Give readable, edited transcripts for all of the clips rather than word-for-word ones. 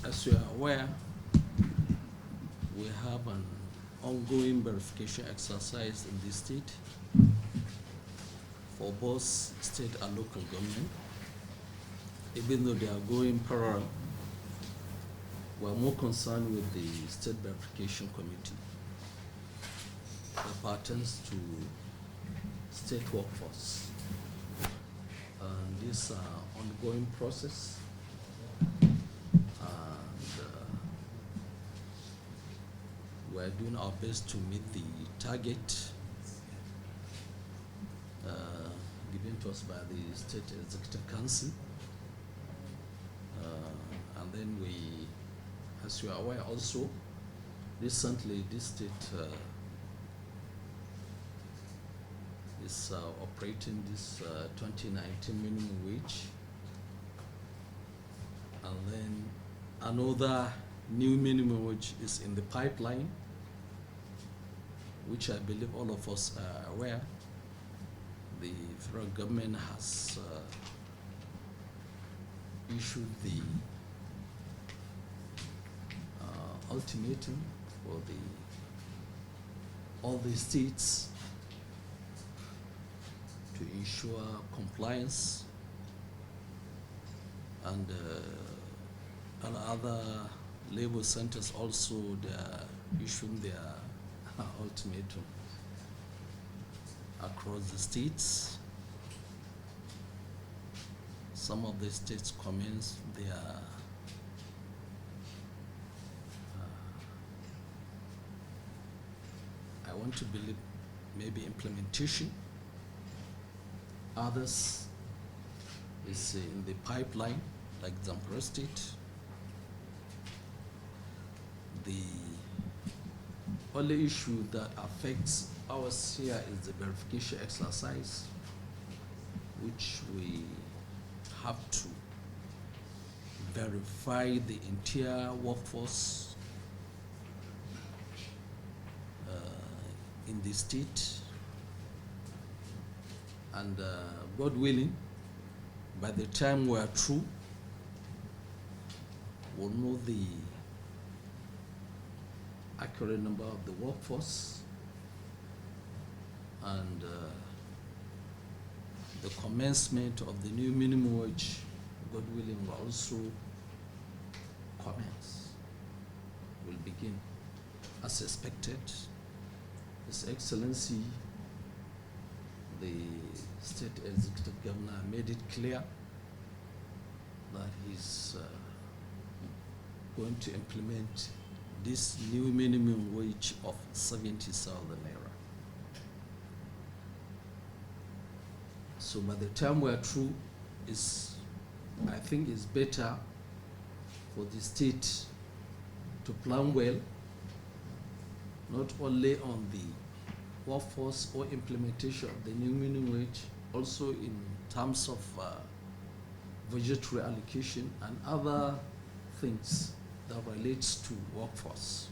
As you are aware, we have an ongoing verification exercise in the state for both state and local government. Even though they are going parallel, we are more concerned with the state verification committee that pertains to state workforce. And this ongoing process, we're doing our best to meet the target given to us by the State Executive Council. And then we, as you are aware also, recently this state is operating this 2019 minimum wage. And then another new minimum wage is in the pipeline, which I believe all of us are aware. The federal government has issued the ultimatum for all the states to ensure compliance, and other labor centers also, they are issuing their ultimatum across the states. Some of the states commence their I want to believe maybe implementation. Others is in the pipeline, like Zamfara state. The only issue that affects us here is the verification exercise, which we have to verify the entire workforce in the state, and God willing, by the time we are through, we'll know the accurate number of the workforce, and the commencement of the new minimum wage, God willing, will also commence, will begin as expected. His Excellency, the State Executive Governor, made it clear that he's going to implement this new minimum wage of 70,000 naira. So by the time we're through, I think it's better for the state to plan well, not only on the workforce or implementation of the new minimum wage, also in terms of budgetary allocation and other things that relates to workforce.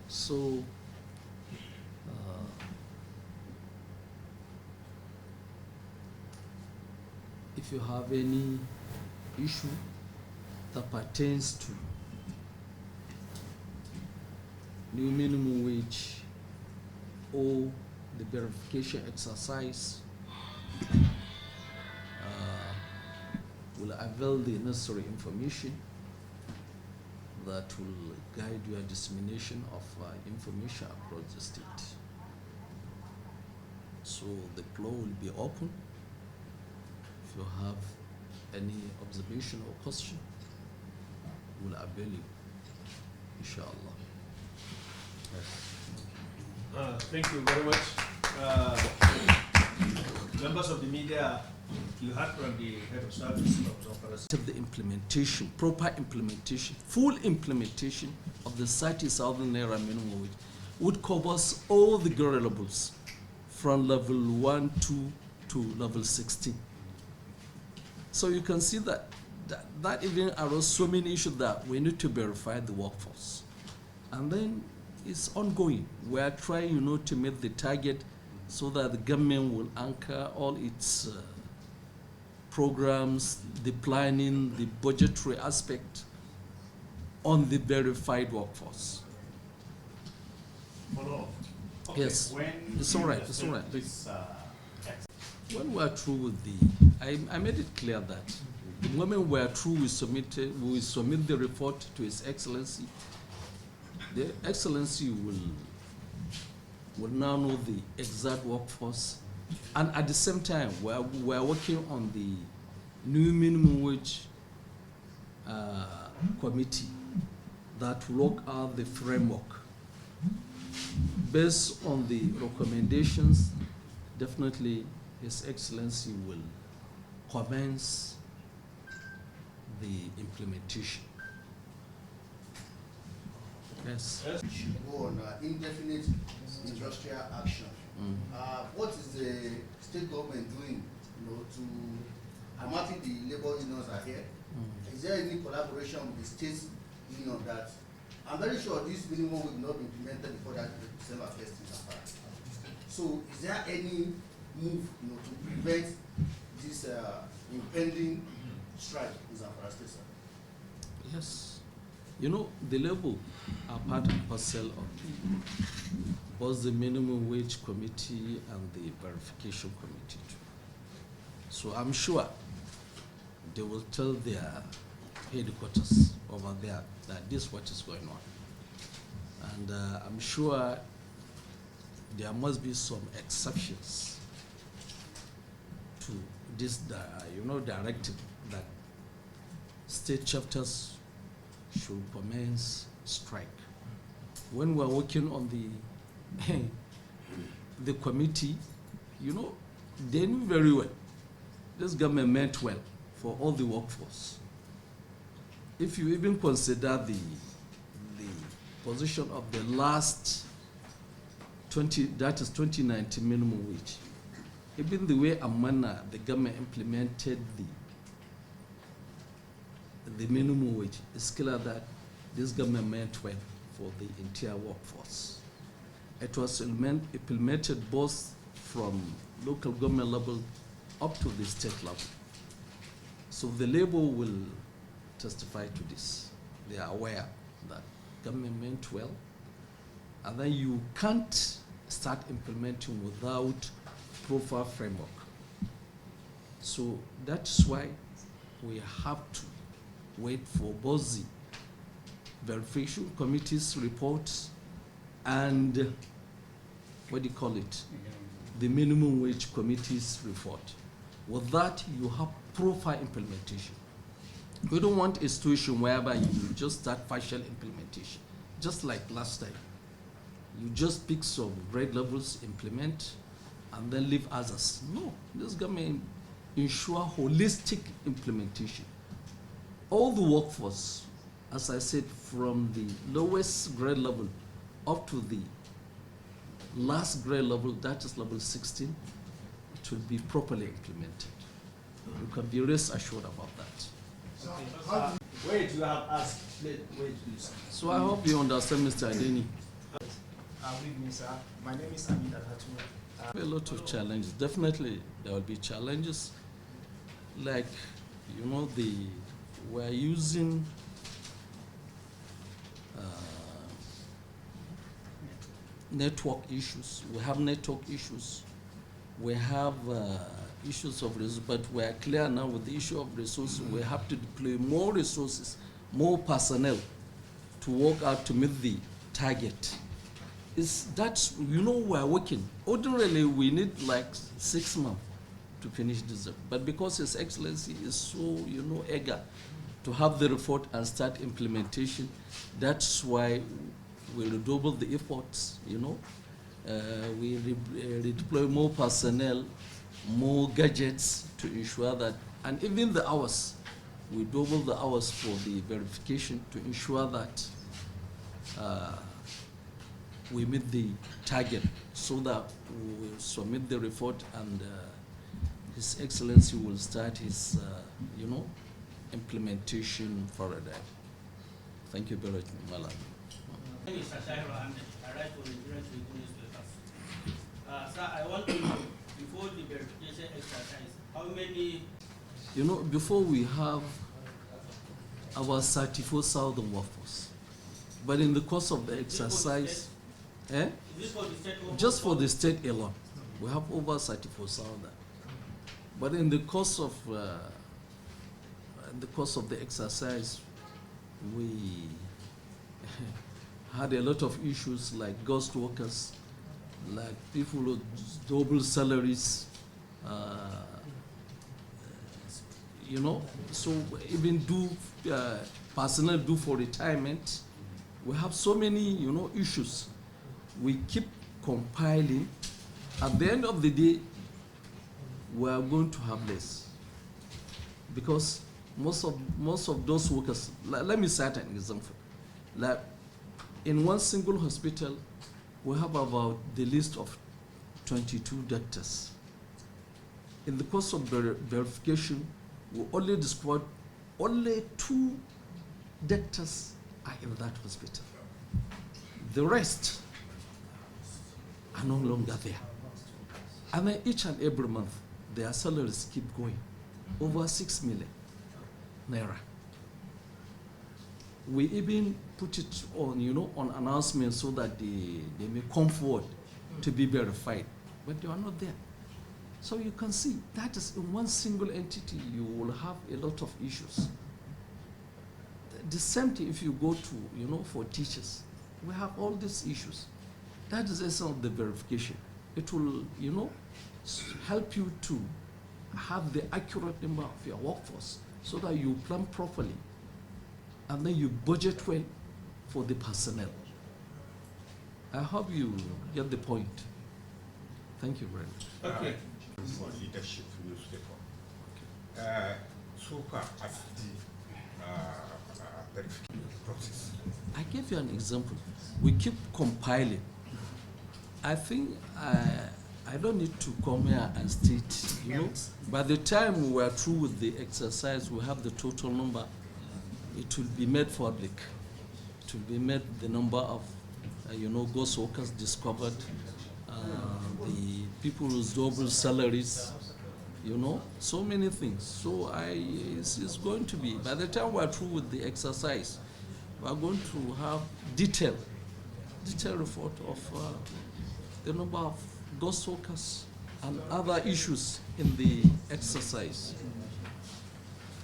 So if you have any issue that pertains to new minimum wage or the verification exercise, will avail the necessary information that will guide your dissemination of information across the state. So the floor will be open. If you have any observation or question, we'll avail you, inshallah. Yes. Thank you very much. Members of the media, you heard from the head of service of Zamfara. The implementation, proper implementation, full implementation of the 30,000 naira minimum wage would cover all the grade levels from level 1, 2 to level 16. So you can see that even arose so many issues that we need to verify the workforce. And then it's ongoing. We are trying, to meet the target so that the government will anchor all its programs, the planning, the budgetary aspect on the verified workforce. Follow up. Okay, yes, when it's all right. It's all right. This, When we are through with I made it clear that the moment we are through, we submit the report to His Excellency. The Excellency will now know the exact workforce, and at the same time, we are working on the new minimum wage committee that will work out the framework. Based on the recommendations, definitely His Excellency will commence the implementation. Yes. Should go on indefinite industrial action. What is the state government doing, to combating the labor unions are here? Is there any collaboration with the state union that I'm very sure this minimum will not be implemented before that December 1st in Zamfara. So is there any move, to prevent this impending strike in Zamfara state, sir? Yes. The labor are part and parcel of both the minimum wage committee and the verification committee too. So I'm sure they will tell their headquarters over there that this is what is going on. And I'm sure there must be some exceptions to this, directive that state chapters should commence strike. When we're working on the committee, they knew very well this government meant well for all the workforce. If you even consider the position of the last 2019 minimum wage, even the way and manner the government implemented the minimum wage, it's clear that this government meant well for the entire workforce. It was implemented both from local government level up to the state level. So the labor will testify to this. They are aware that government meant well, and then you can't start implementing without proper framework. So that's why we have to wait for both the verification committee's reports and the minimum wage committee's report. With that, you have proper implementation. We don't want a situation whereby you just start partial implementation, just like last time. You just pick some grade levels, implement, and then leave others. No, this government ensure holistic implementation. All the workforce, as I said, from the lowest grade level up to the last grade level, that is level 16, it will be properly implemented. You can be rest assured about that. Okay. Wait, you have asked. Wait, please. So I hope you understand, Mr. Adeni. Good evening, sir. My name is Amid Al-Hatu. A lot of challenges. Definitely, there will be challenges. Like, we're using network issues. We have network issues. We have issues of resources, but we are clear now with the issue of resources. We have to deploy more resources, more personnel to work out to meet the target. We're working. Ordinarily, we need like 6 months to finish this, but because His Excellency is so, eager to have the report and start implementation, that's why we redouble the efforts, we redeploy more personnel, more gadgets to ensure that, and even the hours, we double the hours for the verification to ensure that we meet the target, so that we will submit the report and His Excellency will start his, implementation further. Thank you very much, Malam. Sir, I want to know, before the verification exercise, how many You know, before we have our 34,000 workforce, but in the course of the exercise, just for the state alone, we have over 34,000. But in the course of the exercise, we had a lot of issues like ghost workers, like people with double salaries, you know. So even personnel due for retirement. We have so many, you know, issues. We keep compiling. At the end of the day, we are going to have less, because most of those workers. Let me cite an example. Like in one single hospital, we have about the list of 22 doctors. In the course of verification, we only discovered only 2 doctors are in that hospital. The rest are no longer there. And then each and every month, their salaries keep going, over 6 million naira. We even put it on, you know, on announcements so that they may come forward to be verified, but they are not there. So you can see that is in one single entity, you will have a lot of issues. The same thing if you go to, you know, for teachers, we have all these issues. That is the essence of the verification. It will, you know, help you to have the accurate number of your workforce so that you plan properly and then you budget well for the personnel. I hope you get the point. Thank you very much. Okay. For leadership newspaper. So far as the verification process. I gave you an example. We keep compiling. I think I don't need to come here and state, you know, by the time we are through with the exercise, we have the total number. It will be made public. It will be made the number of, you know, ghost workers discovered, the people with double salaries, you know, so many things. So it's going to be, by the time we are through with the exercise, we are going to have detailed report of the number of ghost workers and other issues in the exercise.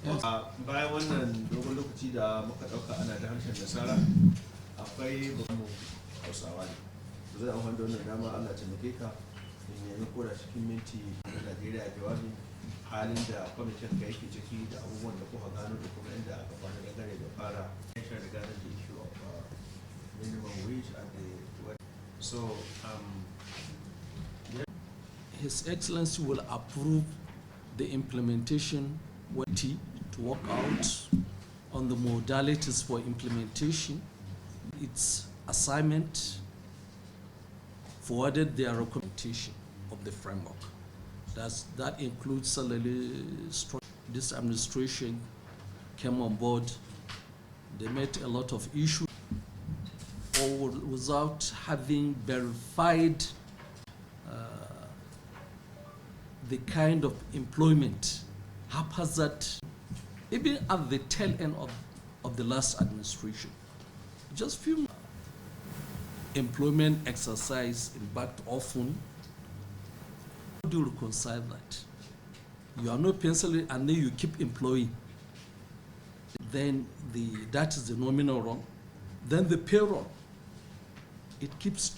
Bayan wannan dogon lokaci da muka ɗauka ana da harshen nasara, akwai bamu Hausawa ne. Zai amfani da wannan dama Allah taimake ka in nemi koda cikin minti na Najeriya jawabi halin da kwamitin ka yake ciki da abubuwan da kuka gano da kuma inda aka kwana dangane da fara yankin regarding the issue of minimum wage and the so His Excellency will approve the implementation to work out on the modalities for implementation. Its assignment forwarded their recommendation of the framework. That includes salary structure. This administration came on board. They met a lot of issues without having verified the kind of employment haphazard, even at the tail end of the last administration. Just few employment exercise embarked often. How do you reconcile that? You are not penciling and then you keep employing. Then that is the nominal run. Then the payroll, it keeps